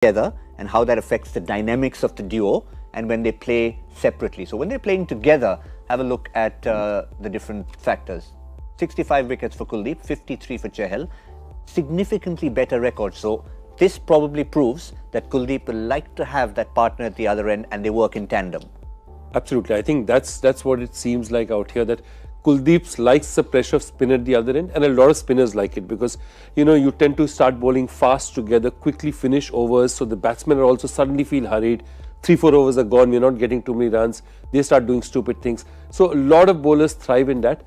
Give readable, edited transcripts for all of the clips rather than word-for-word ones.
together and how that affects the dynamics of the duo and when they play separately. So when they're playing together, have a look at the different factors. 65 wickets for Kuldeep, 53 for Chahal, significantly better record. So this probably proves that Kuldeep will like to have that partner at the other end and they work in tandem. Absolutely. I think that's what it seems like out here, that Kuldeep likes the pressure of spin at the other end, and a lot of spinners like it because, you tend to start bowling fast together, quickly finish overs, so the batsmen are also suddenly feel hurried. 3-4 overs are gone, we're not getting too many runs, they start doing stupid things. So a lot of bowlers thrive in that.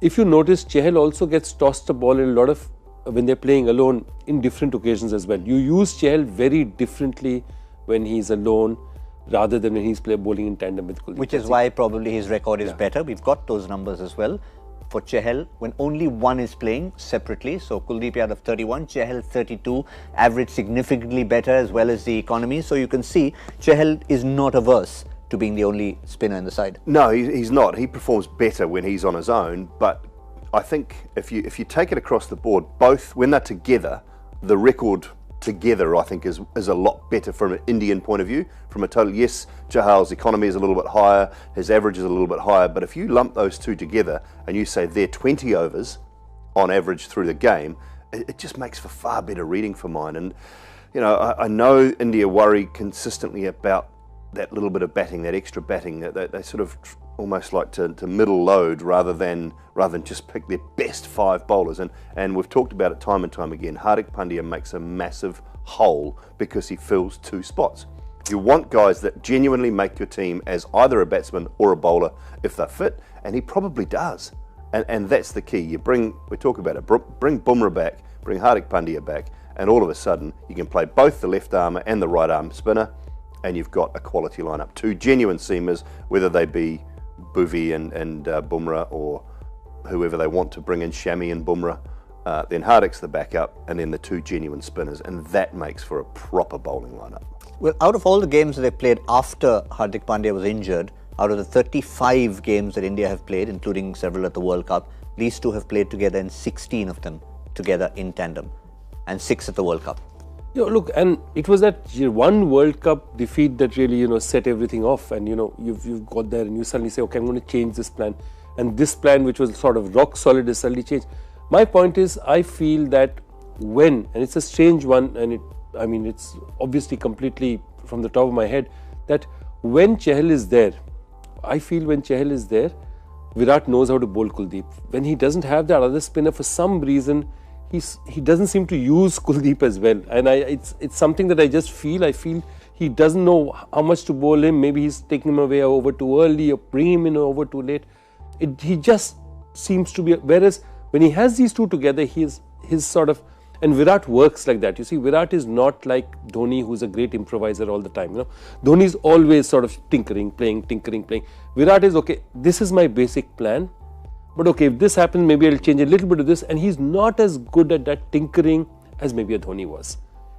If you notice, Chahal also gets tossed the ball in a lot of, when they're playing alone, in different occasions as well. You use Chahal very differently when he's alone rather than when he's bowling in tandem with Kuldeep. Which is why probably his record is better. We've got those numbers as well. For Chahal, when only one is playing separately, so Kuldeep Yadav 31, Chahal 32, average significantly better as well as the economy. So you can see Chahal is not averse to being the only spinner in the side. No, he's not. He performs better when he's on his own, but I think if you take it across the board, both when they're together, the record together I think is a lot better from an Indian point of view. From a total, yes, Chahal's economy is a little bit higher, his average is a little bit higher, but if you lump those two together and you say they're 20 overs on average through the game, it just makes for far better reading for mine. And I know India worry consistently about that little bit of batting, that extra batting, that they sort of almost like to middle load rather than just pick their best 5 bowlers. And we've talked about it time and time again. Hardik Pandya makes a massive hole because he fills 2 spots. You want guys that genuinely make your team as either a batsman or a bowler if they're fit, and he probably does. And that's the key. We talk about it, bring Bumrah back, bring Hardik Pandya back, and all of a sudden you can play both the left armour and the right arm spinner, and you've got a quality lineup. 2 genuine seamers, whether they be Bhuvi and Bumrah or whoever they want to bring in, Shami and Bumrah. Then Hardik's the backup, and then the 2 genuine spinners, and that makes for a proper bowling lineup. Well, out of all the games that they played after Hardik Pandya was injured, out of the 35 games that India have played, including several at the World Cup, these 2 have played together in 16 of them together in tandem, and 6 at the World Cup. Look, and it was that one World Cup defeat that really, set everything off. And, you've got there and you suddenly say, okay, I'm going to change this plan. And this plan, which was sort of rock solid, is suddenly changed. My point is, I feel that and it's a strange one, and it's obviously completely from the top of my head, that when Chahal is there, I feel when Chahal is there, Virat knows how to bowl Kuldeep. When he doesn't have that other spinner, for some reason, he doesn't seem to use Kuldeep as well, and it's something that I just feel. I feel he doesn't know how much to bowl him. Maybe he's taking him away over too early or bring him in over too late. He just seems to be. Whereas when he has these 2 together, his sort of, and Virat works like that. You see, Virat is not like Dhoni, who's a great improviser all the time. Dhoni's always sort of tinkering, playing. Virat is okay. This is my basic plan. But okay, if this happens, maybe I'll change a little bit of this. And he's not as good at that tinkering as maybe a Dhoni was.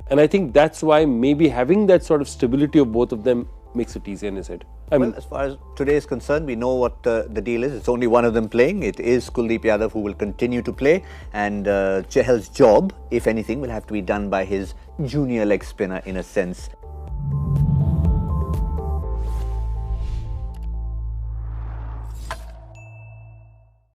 And I think that's why maybe having that sort of stability of both of them makes it easier in his head. As far as today is concerned, we know what the deal is. It's only one of them playing. It is Kuldeep Yadav who will continue to play. And Chahal's job, if anything, will have to be done by his junior leg spinner in a sense.